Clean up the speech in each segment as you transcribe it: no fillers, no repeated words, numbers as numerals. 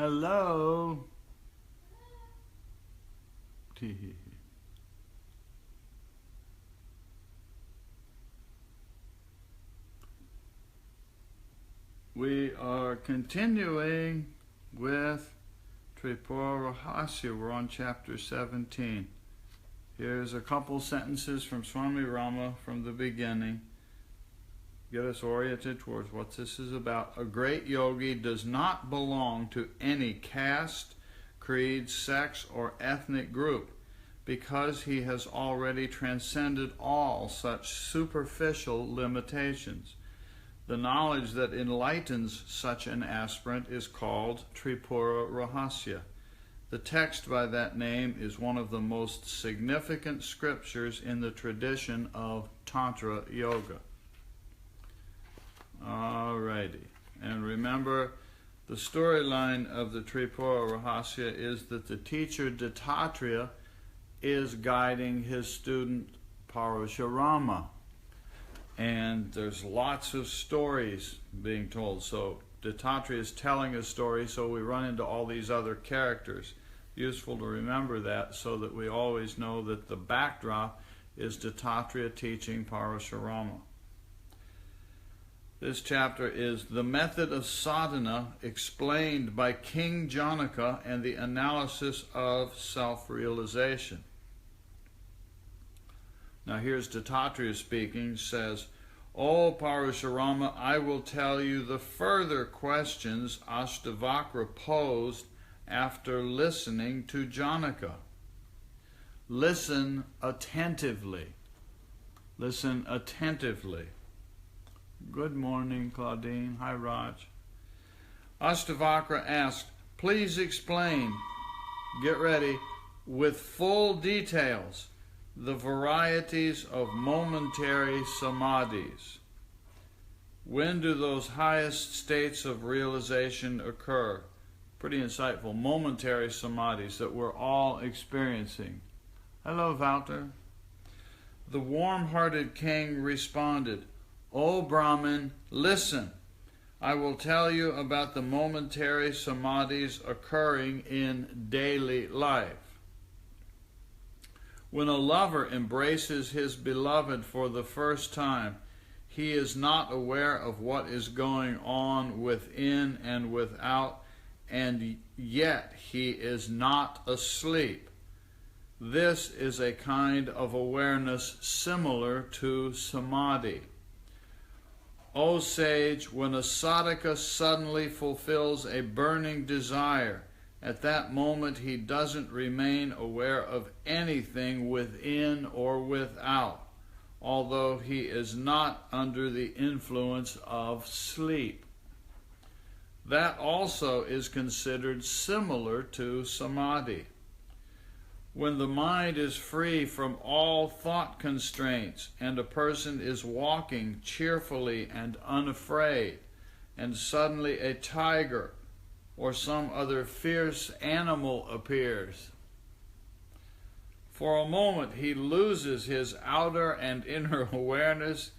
Hello. We are continuing with Tripura Rahasya. We're on chapter 17. Here's a couple sentences from Swami Rama from the beginning. Get us oriented towards what this is about. A great yogi does not belong to any caste, creed, sex, or ethnic group because he has already transcended all such superficial limitations. The knowledge that enlightens such an aspirant is called Tripura Rahasya. The text by that name is one of the most significant scriptures in the tradition of Tantra Yoga. Alrighty, and remember, the storyline of the Tripura Rahasya is that the teacher Dattatreya is guiding his student Parashurama, and there's lots of stories being told. So Dattatreya is telling a story, so we run into all these other characters. Useful to remember that so that we always know that the backdrop is Dattatreya teaching Parashurama. This chapter is the method of sadhana explained by King Janaka and the analysis of self-realization. Now here's Dattatreya speaking, says, "O Parashurama, I will tell you the further questions Ashtavakra posed after listening to Janaka. Listen attentively." Listen attentively. Good morning, Claudine. Hi, Raj. Ashtavakra asked, "Please explain, get ready, with full details, the varieties of momentary samadhis. When do those highest states of realization occur?" Pretty insightful. Momentary samadhis that we're all experiencing. Hello, Walter. The warm-hearted king responded, "O Brahmin, listen. I will tell you about the momentary samadhis occurring in daily life. When a lover embraces his beloved for the first time, he is not aware of what is going on within and without, and yet he is not asleep. This is a kind of awareness similar to samadhi. O sage, when a sadhaka suddenly fulfills a burning desire, at that moment he doesn't remain aware of anything within or without, although he is not under the influence of sleep. That also is considered similar to samadhi. When the mind is free from all thought constraints and a person is walking cheerfully and unafraid, and suddenly a tiger or some other fierce animal appears. For a moment he loses his outer and inner awareness,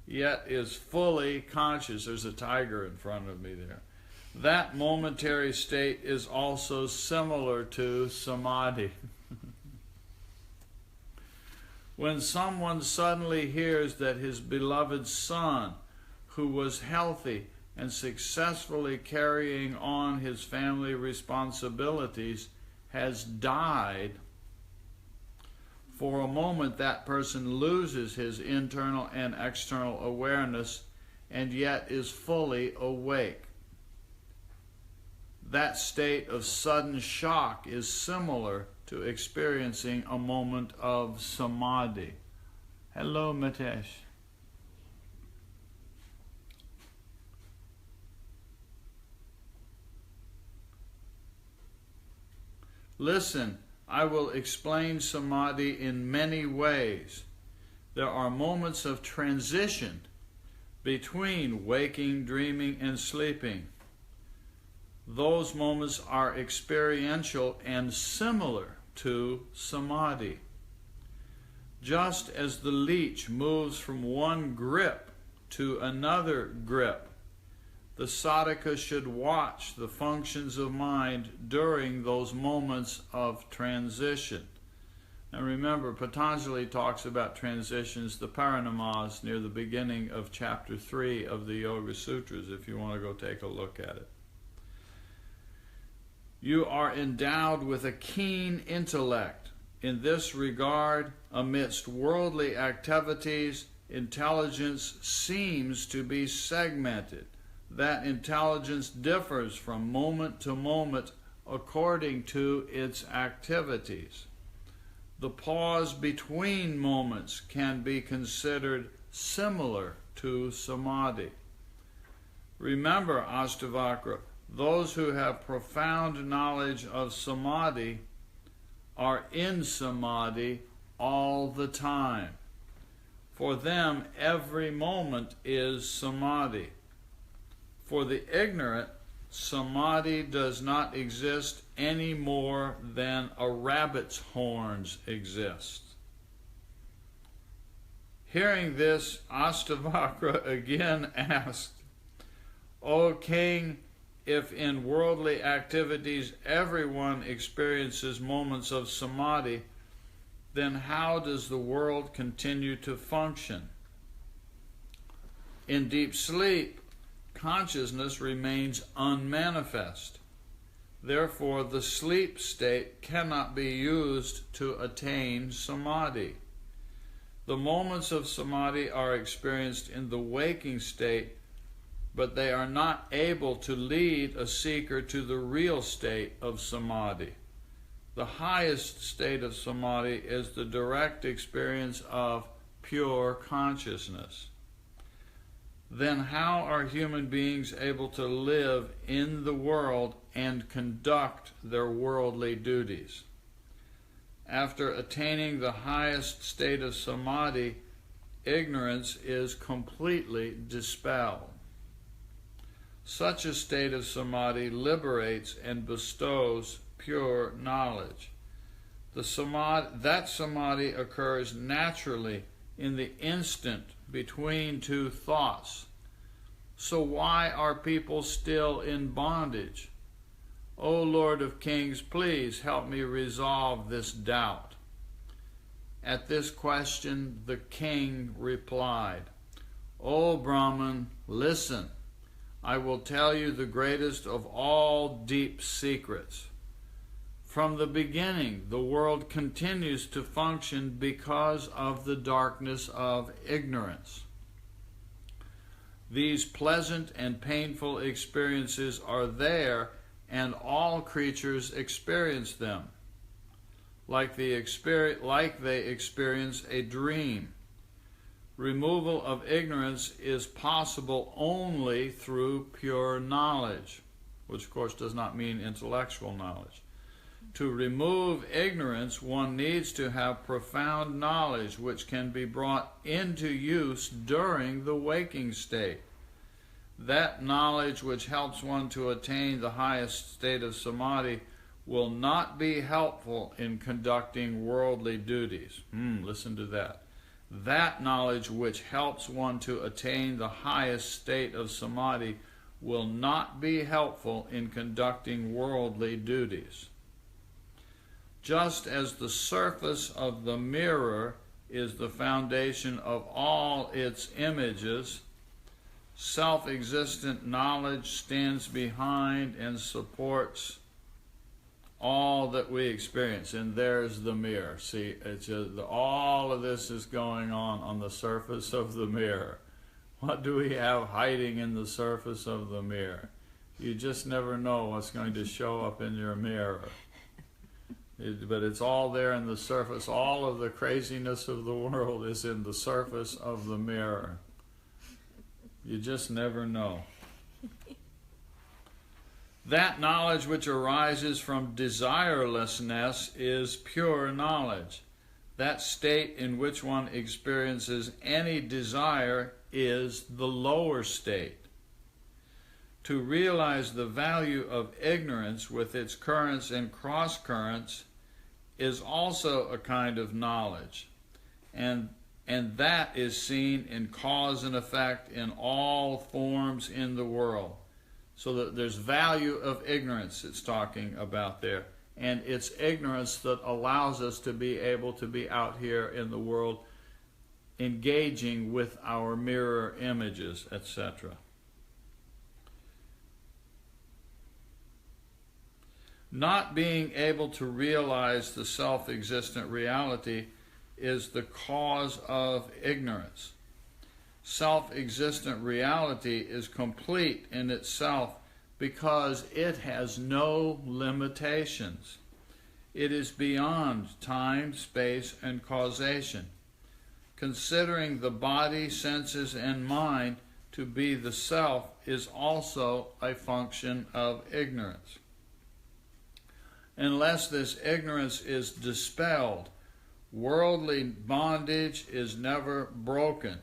yet is fully conscious." There's a tiger in front of me there. That momentary state is also similar to samadhi. When someone suddenly hears that his beloved son, who was healthy and successfully carrying on his family responsibilities, has died, for a moment that person loses his internal and external awareness and yet is fully awake. That state of sudden shock is similar to experiencing a moment of samadhi. Hello, Mitesh. Listen, I will explain samadhi in many ways. There are moments of transition between waking, dreaming, and sleeping. Those moments are experiential and similar to samadhi. Just as the leech moves from one grip to another grip, The sadhaka should watch the functions of mind during those moments of transition. And remember, Patanjali talks about transitions, the paranamas, near the beginning of chapter 3 of the Yoga Sutras, if you want to go take a look at it. You are endowed with a keen intellect. In this regard, amidst worldly activities, intelligence seems to be segmented. That intelligence differs from moment to moment according to its activities. The pause between moments can be considered similar to samadhi. Remember, Astavakra, those who have profound knowledge of samadhi are in samadhi all the time. For them, every moment is samadhi. For the ignorant, samadhi does not exist any more than a rabbit's horns exist. Hearing this, Astavakra again asked, O king, if in worldly activities everyone experiences moments of samadhi, then how does the world continue to function? In deep sleep, consciousness remains unmanifest. Therefore, the sleep state cannot be used to attain samadhi. The moments of samadhi are experienced in the waking state, but they are not able to lead a seeker to the real state of samadhi. The highest state of samadhi is the direct experience of pure consciousness. Then how are human beings able to live in the world and conduct their worldly duties? After attaining the highest state of samadhi, ignorance is completely dispelled. Such a state of samadhi liberates and bestows pure knowledge. That samadhi occurs naturally in the instant between two thoughts. So why are people still in bondage? O Lord of Kings, please help me resolve this doubt. At this question, the king replied, O Brahman, listen. I will tell you the greatest of all deep secrets. From the beginning, the world continues to function because of the darkness of ignorance. These pleasant and painful experiences are there, and all creatures experience them, like they experience a dream. Removal of ignorance is possible only through pure knowledge, which of course does not mean intellectual knowledge. To remove ignorance, one needs to have profound knowledge which can be brought into use during the waking state. That knowledge which helps one to attain the highest state of samadhi will not be helpful in conducting worldly duties. Listen to that. That knowledge which helps one to attain the highest state of samadhi will not be helpful in conducting worldly duties. Just as the surface of the mirror is the foundation of all its images, self-existent knowledge stands behind and supports all that we experience. And there's the mirror. See, it's just, all of this is going on the surface of the mirror. What do we have hiding in the surface of the mirror? You just never know what's going to show up in your mirror. But it's all there in the surface. All of the craziness of the world is in the surface of the mirror. You just never know. That knowledge which arises from desirelessness is pure knowledge. That state in which one experiences any desire is the lower state. To realize the value of ignorance with its currents and cross-currents is also a kind of knowledge, and that is seen in cause and effect in all forms in the world. So that there's value of ignorance it's talking about there. And it's ignorance that allows us to be able to be out here in the world engaging with our mirror images, etc. Not being able to realize the self-existent reality is the cause of ignorance. Self-existent reality is complete in itself because it has no limitations. It is beyond time, space, and causation. Considering the body, senses, and mind to be the self is also a function of ignorance. Unless this ignorance is dispelled, worldly bondage is never broken.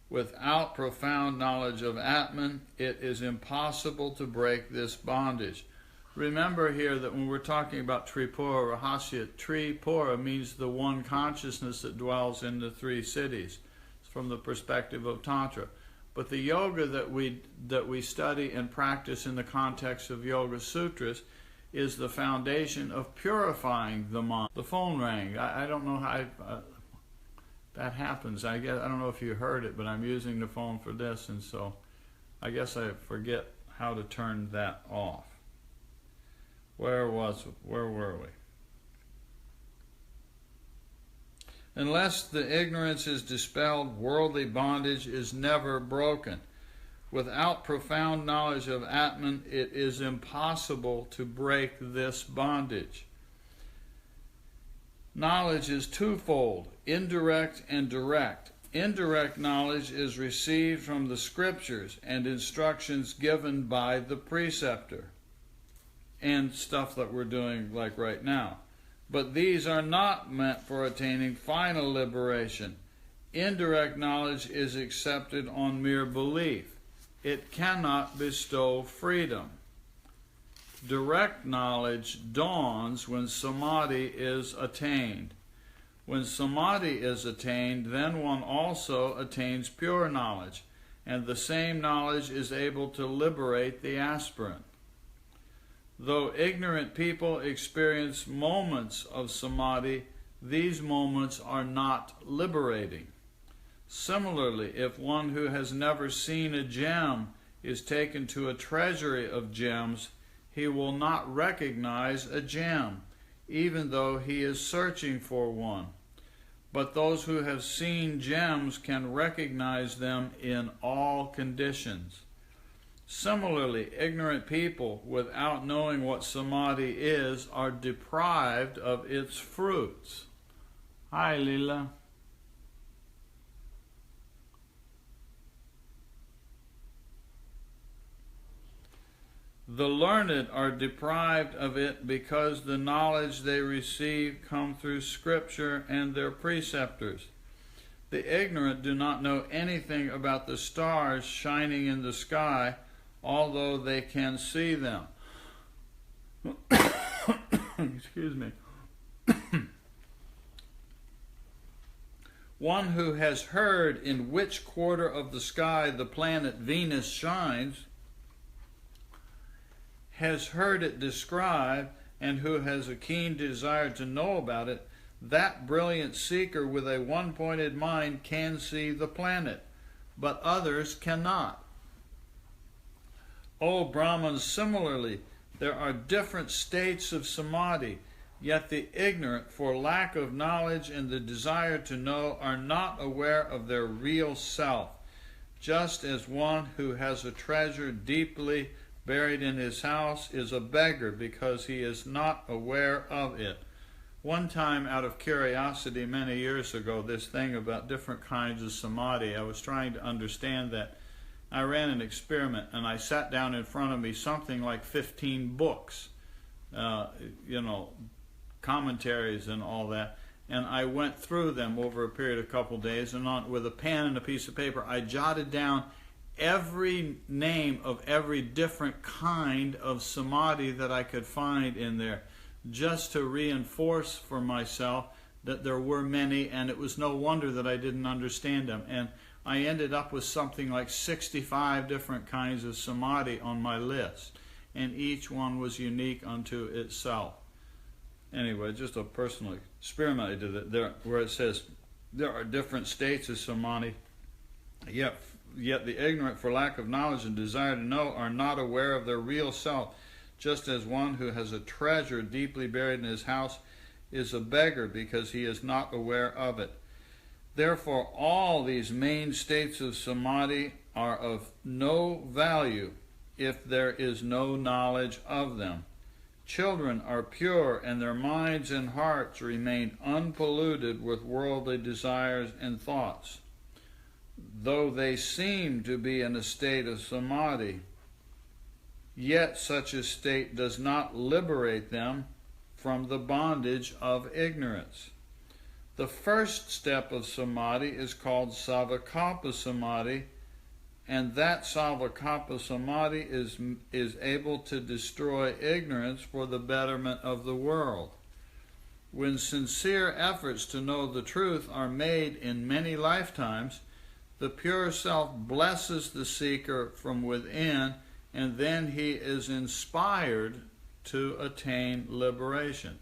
Without profound knowledge of Atman, it is impossible to break this bondage. Remember here that when we're talking about Tripura Rahasya, Tripura means the one consciousness that dwells in the three cities. It's from the perspective of Tantra. But the yoga that we study and practice in the context of Yoga Sutras is the foundation of purifying the mind. The phone rang. I don't know how that happens. I don't know if you heard it, but I'm using the phone for this, and so I guess I forget how to turn that off. Where were we? Unless the ignorance is dispelled, worldly bondage is never broken. Without profound knowledge of Atman, it is impossible to break this bondage. Knowledge is twofold, indirect and direct. Indirect knowledge is received from the scriptures and instructions given by the preceptor, and stuff that we're doing like right now. But these are not meant for attaining final liberation. Indirect knowledge is accepted on mere belief. It cannot bestow freedom. Direct knowledge dawns when samadhi is attained. When samadhi is attained, then one also attains pure knowledge, and the same knowledge is able to liberate the aspirant. Though ignorant people experience moments of samadhi, these moments are not liberating. Similarly, if one who has never seen a gem is taken to a treasury of gems, he will not recognize a gem, even though he is searching for one. But those who have seen gems can recognize them in all conditions. Similarly, ignorant people, without knowing what samadhi is, are deprived of its fruits. Hi, Leela. The learned are deprived of it because the knowledge they receive comes through Scripture and their preceptors. The ignorant do not know anything about the stars shining in the sky, although they can see them. Excuse me. One who has heard in which quarter of the sky the planet Venus shines has heard it described, and who has a keen desire to know about it, that brilliant seeker with a one-pointed mind can see the planet, but others cannot. O Brahmans, similarly, there are different states of samadhi, yet the ignorant, for lack of knowledge and the desire to know, are not aware of their real self, just as one who has a treasure deeply buried in his house is a beggar because he is not aware of it. One time, out of curiosity many years ago, this thing about different kinds of samadhi, I was trying to understand that. I ran an experiment, and I sat down in front of me something like 15 books, commentaries and all that, and I went through them over a period of a couple days, and with a pen and a piece of paper, I jotted down every name of every different kind of samadhi that I could find in there, just to reinforce for myself that there were many, and it was no wonder that I didn't understand them. And I ended up with something like 65 different kinds of samadhi on my list, and each one was unique unto itself. Anyway, just a personal experiment I did there, where it says there are different states of samadhi, yet the ignorant, for lack of knowledge and desire to know, are not aware of their real self, just as one who has a treasure deeply buried in his house is a beggar because he is not aware of it. Therefore, all these main states of samadhi are of no value if there is no knowledge of them. Children are pure, and their minds and hearts remain unpolluted with worldly desires and thoughts. Though they seem to be in a state of samadhi, yet such a state does not liberate them from the bondage of ignorance. The first step of samadhi is called Savakapa Samadhi, and that Savakapa Samadhi is able to destroy ignorance for the betterment of the world. When sincere efforts to know the truth are made in many lifetimes, the pure self blesses the seeker from within, and then he is inspired to attain liberation.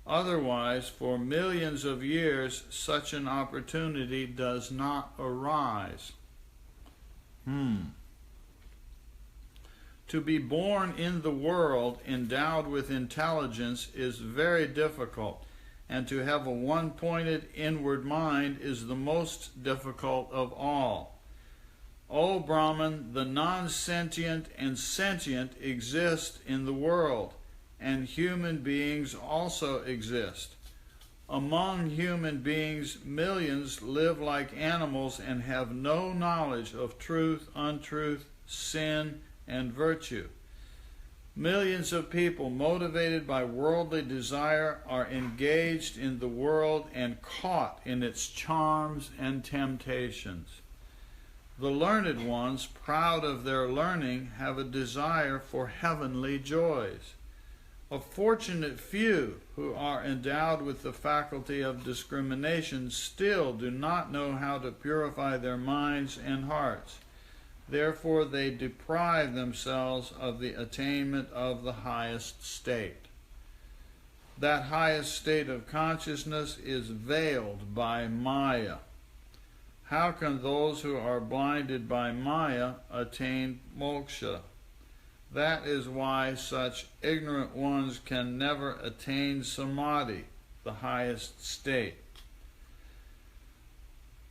Otherwise, for millions of years, such an opportunity does not arise. To be born in the world endowed with intelligence is very difficult, and to have a one-pointed inward mind is the most difficult of all. O Brahman, the non-sentient and sentient exist in the world, and human beings also exist. Among human beings, millions live like animals and have no knowledge of truth, untruth, sin, and virtue. Millions of people, motivated by worldly desire, are engaged in the world and caught in its charms and temptations. The learned ones, proud of their learning, have a desire for heavenly joys. A fortunate few who are endowed with the faculty of discrimination still do not know how to purify their minds and hearts. Therefore they deprive themselves of the attainment of the highest state. That highest state of consciousness is veiled by Maya. How can those who are blinded by Maya attain moksha? That is why such ignorant ones can never attain samadhi, the highest state.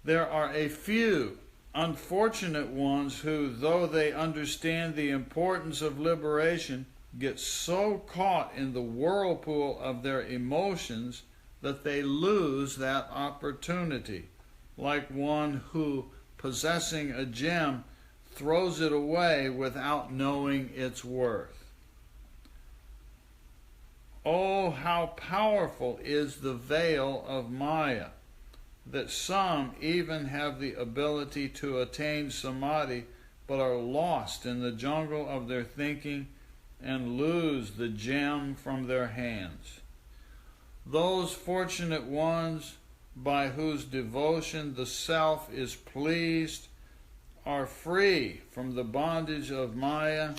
There are a few unfortunate ones who, though they understand the importance of liberation, get so caught in the whirlpool of their emotions that they lose that opportunity, like one who, possessing a gem, throws it away without knowing its worth. Oh, how powerful is the veil of Maya, that some even have the ability to attain samadhi, but are lost in the jungle of their thinking and lose the gem from their hands. Those fortunate ones by whose devotion the self is pleased are free from the bondage of Maya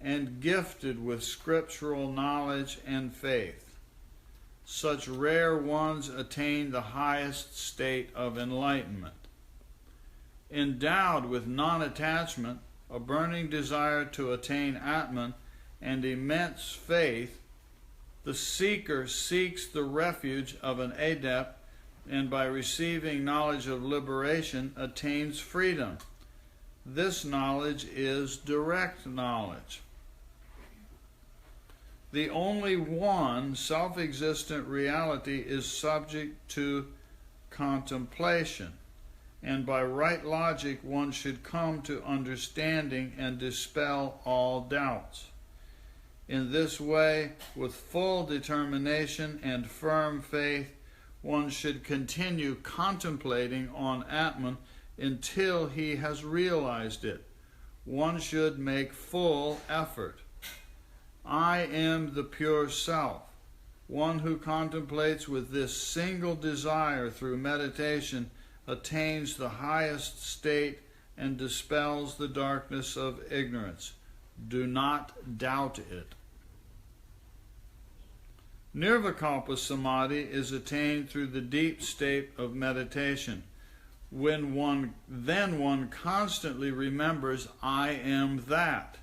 and gifted with scriptural knowledge and faith. Such rare ones attain the highest state of enlightenment. Endowed with non-attachment, a burning desire to attain Atman, and immense faith, the seeker seeks the refuge of an adept, and by receiving knowledge of liberation attains freedom. This knowledge is direct knowledge. The only one self-existent reality is subject to contemplation, and by right logic one should come to understanding and dispel all doubts. In this way, with full determination and firm faith, one should continue contemplating on Atman until he has realized it. One should make full effort. I am the pure self. One who contemplates with this single desire through meditation attains the highest state and dispels the darkness of ignorance. Do not doubt it. Nirvikalpa Samadhi is attained through the deep state of meditation. Then one constantly remembers, I am that.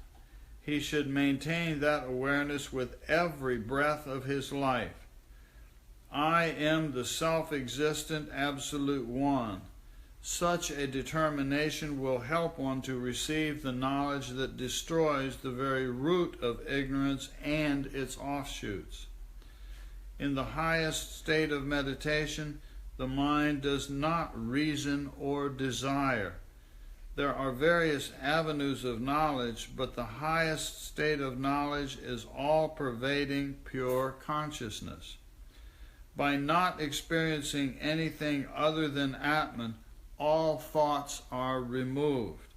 He should maintain that awareness with every breath of his life. I am the self-existent Absolute One. Such a determination will help one to receive the knowledge that destroys the very root of ignorance and its offshoots. In the highest state of meditation, the mind does not reason or desire. There are various avenues of knowledge, but the highest state of knowledge is all-pervading pure consciousness. By not experiencing anything other than Atman, all thoughts are removed.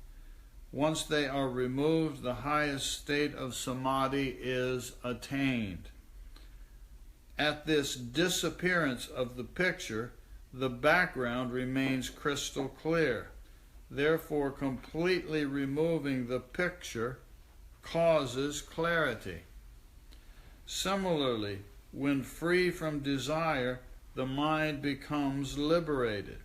Once they are removed, the highest state of samadhi is attained. At this disappearance of the picture, the background remains crystal clear. Therefore, completely removing the picture causes clarity. Similarly, when free from desire, the mind becomes liberated.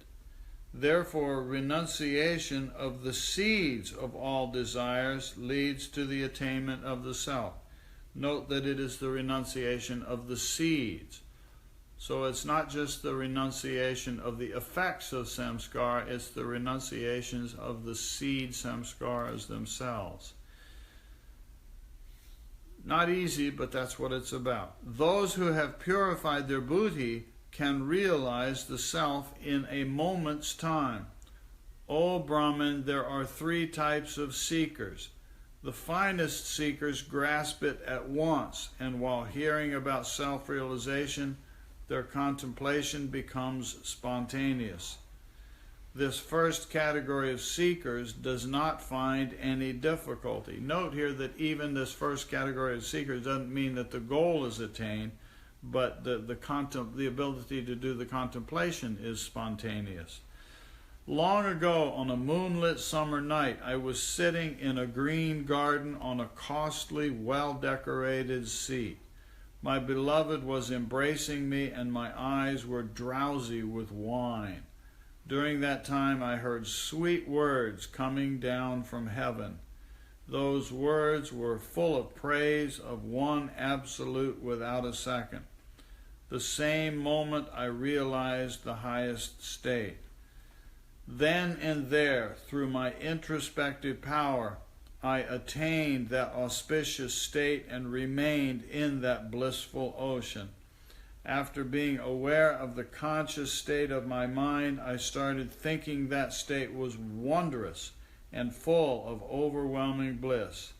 Therefore, renunciation of the seeds of all desires leads to the attainment of the self. Note that it is the renunciation of the seeds. So it's not just the renunciation of the effects of samskara, it's the renunciations of the seed samskaras themselves. Not easy, but that's what it's about. Those who have purified their buddhi can realize the self in a moment's time. O Brahman, there are three types of seekers. The finest seekers grasp it at once, and while hearing about self-realization, their contemplation becomes spontaneous. This first category of seekers does not find any difficulty. Note here that even this first category of seekers doesn't mean that the goal is attained, but the ability to do the contemplation is spontaneous. Long ago, on a moonlit summer night, I was sitting in a green garden on a costly, well-decorated seat. My beloved was embracing me, and my eyes were drowsy with wine. During that time, I heard sweet words coming down from heaven. Those words were full of praise of one absolute without a second. The same moment I realized the highest state. Then and there, through my introspective power, I attained that auspicious state and remained in that blissful ocean. After being aware of the conscious state of my mind, I started thinking that state was wondrous and full of overwhelming bliss.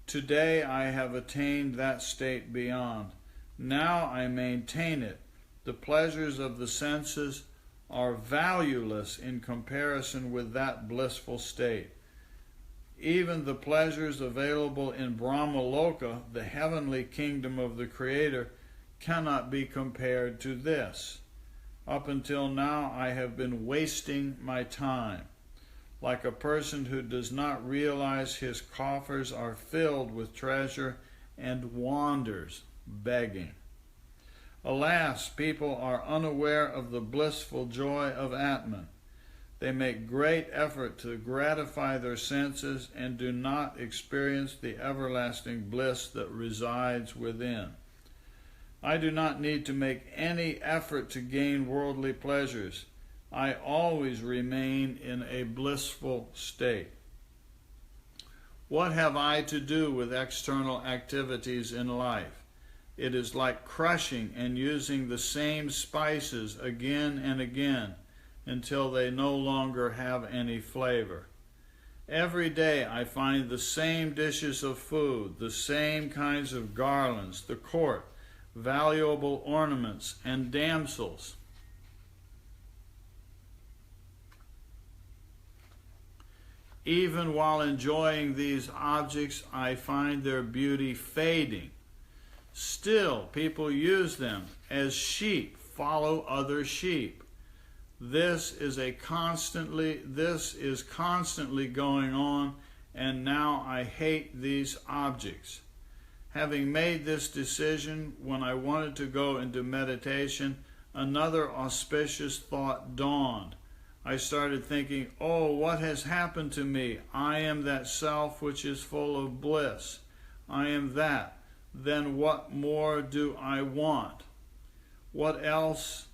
Today I have attained that state beyond. Now I maintain it. The pleasures of the senses are valueless in comparison with that blissful state. Even the pleasures available in Brahmaloka, the heavenly kingdom of the Creator, cannot be compared to this. Up until now, I have been wasting my time, like a person who does not realize his coffers are filled with treasure and wanders begging. Alas, people are unaware of the blissful joy of Atman. They make great effort to gratify their senses and do not experience the everlasting bliss that resides within. I do not need to make any effort to gain worldly pleasures. I always remain in a blissful state. What have I to do with external activities in life? It is like crushing and using the same spices again and again until they no longer have any flavor. Every day I find the same dishes of food, the same kinds of garlands, the court, valuable ornaments, and damsels. Even while enjoying these objects, I find their beauty fading. Still, people use them as sheep follow other sheep. This is constantly going on, and now I hate these objects. Having made this decision when I wanted to go into meditation, another auspicious thought dawned. I started thinking, oh, what has happened to me? I am that self which is full of bliss. I am that. Then what more do I want? What else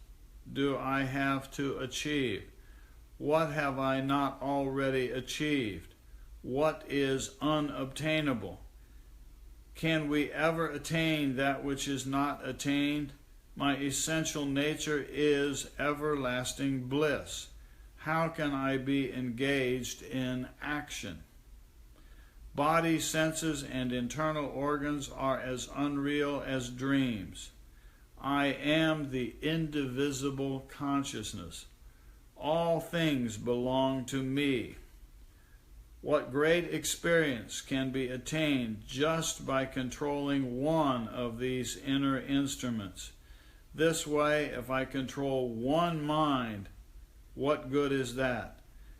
do I have to achieve? What have I not already achieved? What is unobtainable? Can we ever attain that which is not attained? My essential nature is everlasting bliss. How can I be engaged in action? Body, senses, and internal organs are as unreal as dreams. I am the indivisible consciousness. All things belong to me. What great experience can be attained just by controlling one of these inner instruments? This way, if I control one mind, what good is that?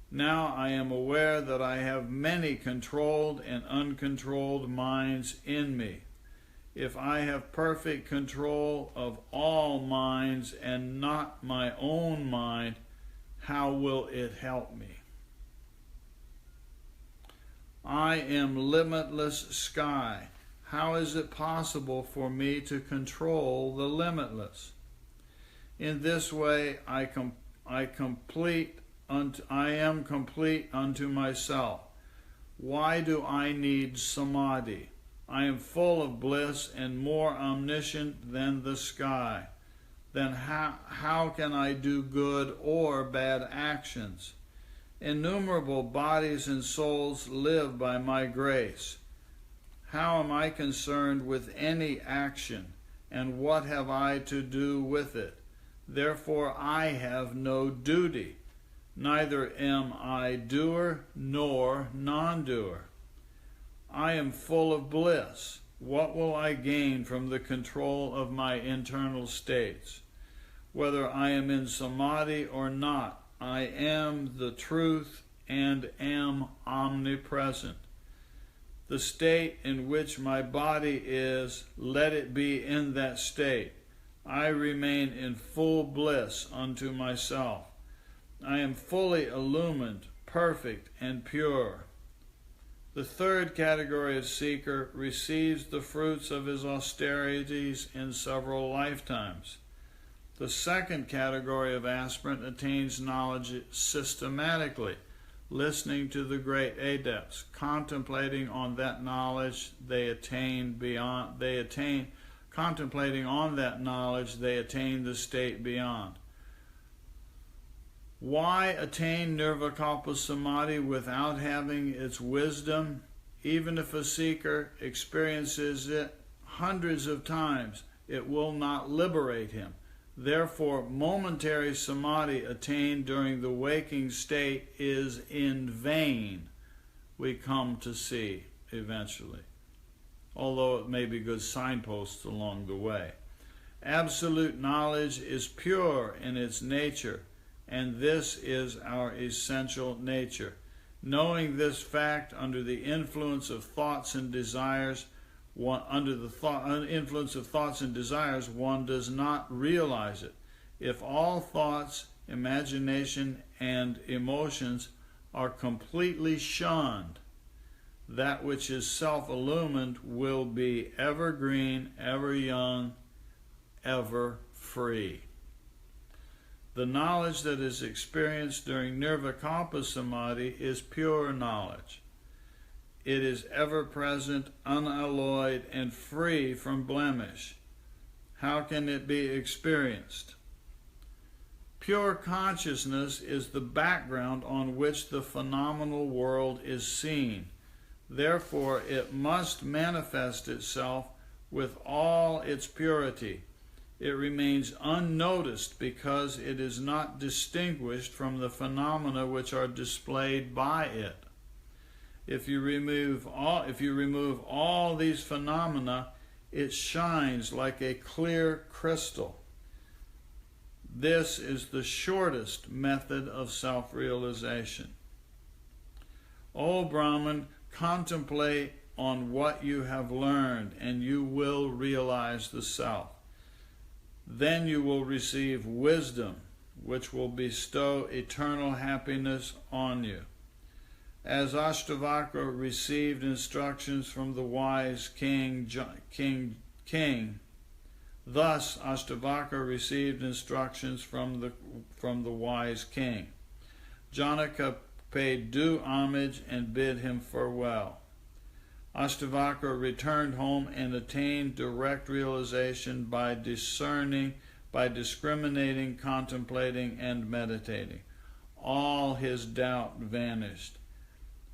Now I am aware that I have many controlled and uncontrolled minds in me. If I have perfect control of all minds and not my own mind, how will it help me? I am limitless sky. How is it possible for me to control the limitless? In this way, I am complete unto myself. Why do I need samadhi? I am full of bliss and more omniscient than the sky. Then how can I do good or bad actions? Innumerable bodies and souls live by my grace. How am I concerned with any action, and what have I to do with it? Therefore I have no duty. Neither am I doer nor non-doer. I am full of bliss. What will I gain from the control of my internal states? Whether I am in samadhi or not, I am the truth and am omnipresent. The state in which my body is, let it be in that state. I remain in full bliss unto myself. I am fully illumined, perfect, and pure. The third category of seeker receives the fruits of his austerities in several lifetimes. The second category of aspirant attains knowledge systematically, listening to the great adepts, contemplating on that knowledge they attain the state beyond. Why attain nirvikalpa samadhi without having its wisdom? Even if a seeker experiences it hundreds of times, it will not liberate him. Therefore, momentary samadhi attained during the waking state is in vain, we come to see eventually, although it may be good signposts along the way. Absolute knowledge is pure in its nature, and this is our essential nature. Knowing this fact under the influence of thoughts and desires, one does not realize it. If all thoughts, imagination, and emotions are completely shunned, that which is self-illumined will be ever green, ever young, ever free. The knowledge that is experienced during nirvikalpa samadhi is pure knowledge. It is ever present, unalloyed, and free from blemish. How can it be experienced? Pure consciousness is the background on which the phenomenal world is seen. Therefore, it must manifest itself with all its purity. It remains unnoticed because it is not distinguished from the phenomena which are displayed by it. If you remove all these phenomena, it shines like a clear crystal. This is the shortest method of self-realization. O Brahman, contemplate on what you have learned, and you will realize the self. Then you will receive wisdom, which will bestow eternal happiness on you. As Ashtavakra received instructions from the wise king, thus Ashtavakra received instructions from the wise king. Janaka paid due homage and bid him farewell. Ashtavakra returned home and attained direct realization by discerning, by discriminating, contemplating, and meditating. All his doubt vanished.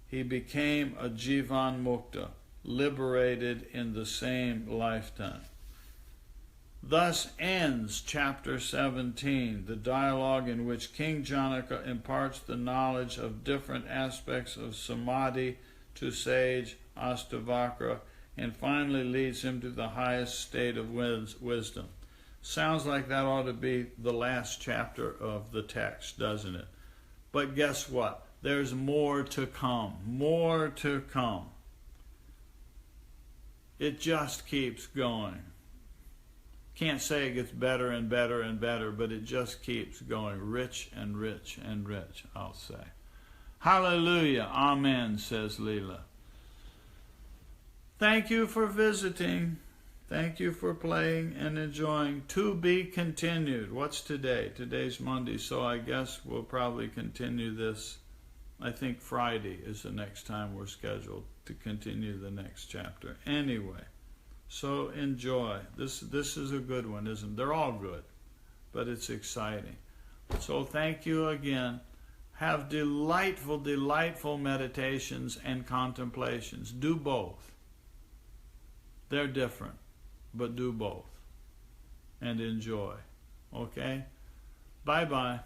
He became a Jivan Mukta, liberated in the same lifetime. Thus ends chapter 17, the dialogue in which King Janaka imparts the knowledge of different aspects of samadhi to sage Ashtavakra, and finally leads him to the highest state of wisdom. Sounds like that ought to be the last chapter of the text, doesn't it? But guess what? There's more to come. More to come. It just keeps going. Can't say it gets better and better and better, but it just keeps going. Rich and rich and rich, I'll say. Hallelujah. Amen, says Leela. Thank you for visiting. Thank you for playing and enjoying. To be continued. What's today? Today's Monday, so I guess we'll probably continue this. I think Friday is the next time we're scheduled to continue the next chapter. Anyway, so enjoy. This is a good one, isn't it? They're all good, but it's exciting. So thank you again. Have delightful, delightful meditations and contemplations. Do both. They're different, but do both. And enjoy. Okay? Bye-bye.